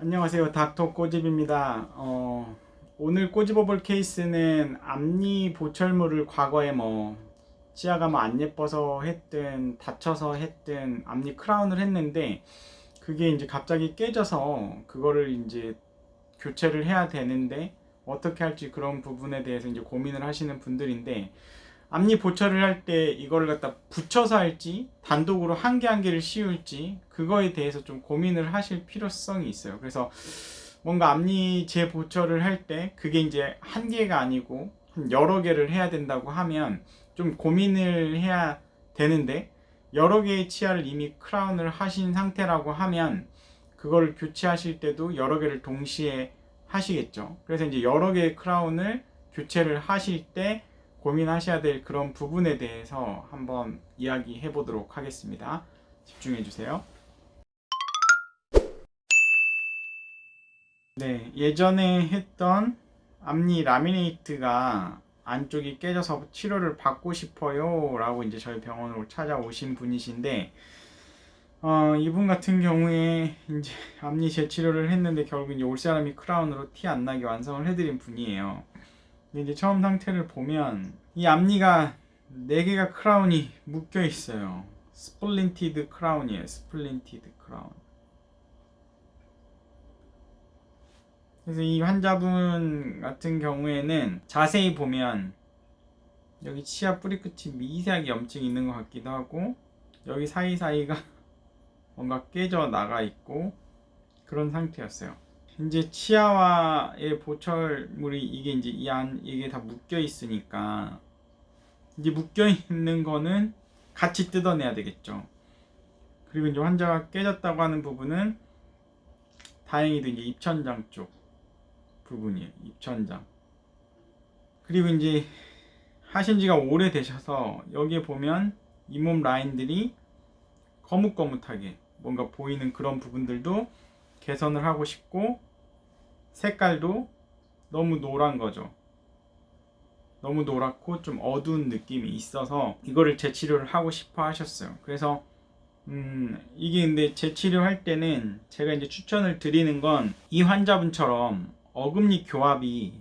안녕하세요. 닥터 꼬집입니다. 오늘 꼬집어볼 케이스는 앞니 보철물을 과거에 치아가 안 예뻐서 했든 다쳐서 했든 앞니 크라운을 했는데 그게 이제 갑자기 깨져서 그거를 이제 교체를 해야 되는데 어떻게 할지 그런 부분에 대해서 이제 고민을 하시는 분들인데 앞니 보철을 할 때 이걸 갖다 붙여서 할지 단독으로 한 개 한 개를 씌울지 그거에 대해서 좀 고민을 하실 필요성이 있어요. 그래서 뭔가 앞니 재보철을 할 때 그게 이제 한 개가 아니고 여러 개를 해야 된다고 하면 좀 고민을 해야 되는데, 여러 개의 치아를 이미 크라운을 하신 상태라고 하면 그거를 교체하실 때도 여러 개를 동시에 하시겠죠. 그래서 이제 여러 개의 크라운을 교체를 하실 때 고민하셔야 될 그런 부분에 대해서 한번 이야기해 보도록 하겠습니다. 집중해 주세요. 네, 예전에 했던 앞니 라미네이트가 안쪽이 깨져서 치료를 받고 싶어요 라고 이제 저희 병원으로 찾아오신 분이신데, 이분 같은 경우에 이제 앞니 재치료를 했는데 결국 이제 올사람이 크라운으로 티 안 나게 완성을 해드린 분이에요. 근데 이제 처음 상태를 보면 이 앞니가 4개가 크라운이 묶여 있어요. 스플린티드 크라운이에요. 스플린티드 크라운. 그래서 이 환자분 같은 경우에는 자세히 보면 여기 치아 뿌리 끝이 미세하게 염증이 있는 것 같기도 하고, 여기 사이사이가 뭔가 깨져 나가 있고 그런 상태였어요. 이제 치아와의 보철물이 이게 이제 이게 다 묶여 있으니까 이제 묶여 있는 거는 같이 뜯어내야 되겠죠. 그리고 이제 환자가 깨졌다고 하는 부분은 다행히도 이제 입천장 쪽 부분이에요. 입천장. 그리고 이제 하신 지가 오래되셔서 여기에 보면 잇몸 라인들이 거뭇거뭇하게 뭔가 보이는 그런 부분들도 개선을 하고 싶고, 색깔도 너무 노란 거죠. 너무 노랗고 좀 어두운 느낌이 있어서 이거를 재치료를 하고 싶어 하셨어요. 그래서 이게 근데 재치료할 때는 제가 이제 추천을 드리는 건 이 환자분처럼 어금니 교합이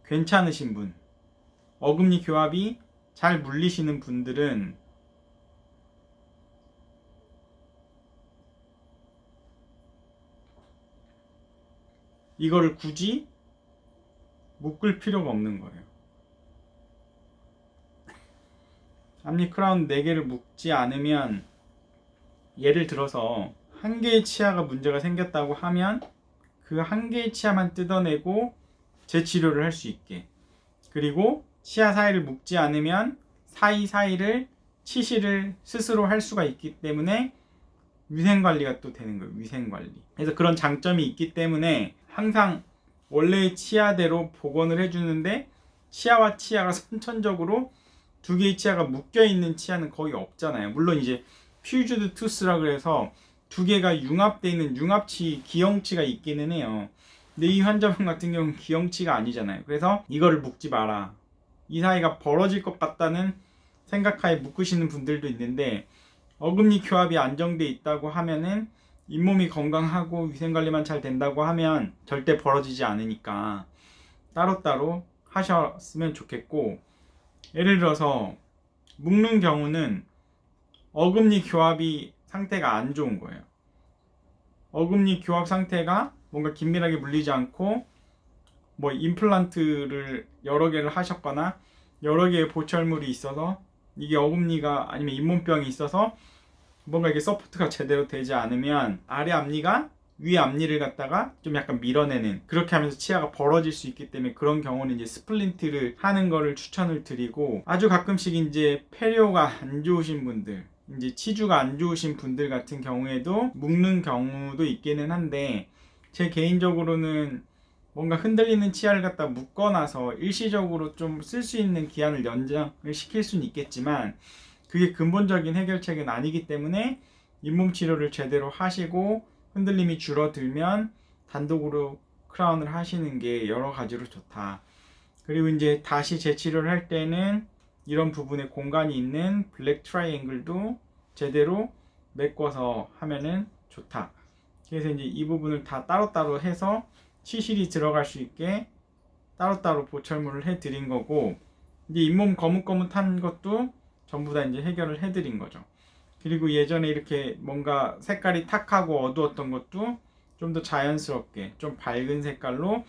괜찮으신 분, 어금니 교합이 잘 물리시는 분들은 이거를 굳이 묶을 필요가 없는 거예요. 앞니 크라운 4개를 묶지 않으면, 예를 들어서 한 개의 치아가 문제가 생겼다고 하면 그 한 개의 치아만 뜯어내고 재치료를 할 수 있게, 그리고 치아 사이를 묶지 않으면 사이사이를 치실을 스스로 할 수가 있기 때문에 위생관리가 또 되는 거예요. 위생관리. 그래서 그런 장점이 있기 때문에 항상 원래의 치아대로 복원을 해주는데, 치아와 치아가 선천적으로 2개의 치아가 묶여있는 치아는 거의 없잖아요. 물론 이제 퓨즈드 투스라 그래서 2개가 융합되어 있는 융합치, 기형치가 있기는 해요. 근데 이 환자분 같은 경우는 기형치가 아니잖아요. 그래서 이거를 묶지 마라, 이 사이가 벌어질 것 같다는 생각하에 묶으시는 분들도 있는데, 어금니 교합이 안정돼 있다고 하면은, 잇몸이 건강하고 위생관리만 잘 된다고 하면 절대 벌어지지 않으니까 따로따로 하셨으면 좋겠고, 예를 들어서 묶는 경우는 어금니 교합이 상태가 안 좋은 거예요. 어금니 교합 상태가 뭔가 긴밀하게 물리지 않고 임플란트를 여러 개를 하셨거나 여러 개의 보철물이 있어서 이게 어금니가 아니면 잇몸병이 있어서 뭔가 이게 서포트가 제대로 되지 않으면 아래 앞니가 위 앞니를 갖다가 좀 약간 밀어내는, 그렇게 하면서 치아가 벌어질 수 있기 때문에 그런 경우는 이제 스플린트를 하는 거를 추천을 드리고, 아주 가끔씩 이제 페리오가 안 좋으신 분들, 이제 치주가 안 좋으신 분들 같은 경우에도 묶는 경우도 있기는 한데, 제 개인적으로는 뭔가 흔들리는 치아를 갖다 묶어놔서 일시적으로 좀 쓸 수 있는 기한을 연장을 시킬 수는 있겠지만 그게 근본적인 해결책은 아니기 때문에 잇몸 치료를 제대로 하시고 흔들림이 줄어들면 단독으로 크라운을 하시는 게 여러 가지로 좋다. 그리고 이제 다시 재치료를 할 때는 이런 부분에 공간이 있는 블랙 트라이앵글도 제대로 메꿔서 하면은 좋다. 그래서 이제 이 부분을 다 따로따로 해서 치실이 들어갈 수 있게 따로따로 보철물을 해드린 거고, 이제 잇몸 거뭇거뭇한 것도 전부 다 이제 해결을 해드린 거죠. 그리고 예전에 이렇게 뭔가 색깔이 탁하고 어두웠던 것도 좀 더 자연스럽게 좀 밝은 색깔로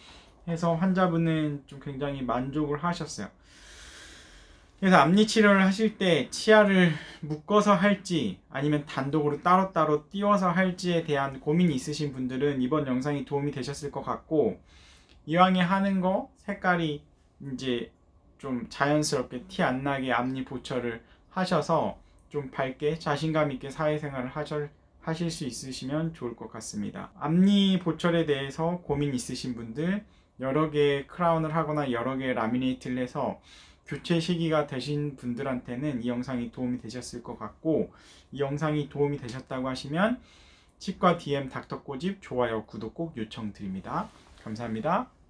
해서 환자분은 좀 굉장히 만족을 하셨어요. 그래서 앞니 치료를 하실 때 치아를 묶어서 할지 아니면 단독으로 따로따로 띄워서 할지에 대한 고민이 있으신 분들은 이번 영상이 도움이 되셨을 것 같고, 이왕에 하는 거 색깔이 이제 좀 자연스럽게 티 안 나게 앞니 보철을 하셔서 좀 밝게 자신감 있게 사회생활을 하실 수 있으시면 좋을 것 같습니다. 앞니 보철에 대해서 고민 있으신 분들, 여러 개의 크라운을 하거나 여러 개의 라미네이트를 해서 교체 시기가 되신 분들한테는 이 영상이 도움이 되셨을 것 같고, 이 영상이 도움이 되셨다고 하시면 치과 DM 닥터 꼬집 좋아요 구독 꼭 요청드립니다. 감사합니다.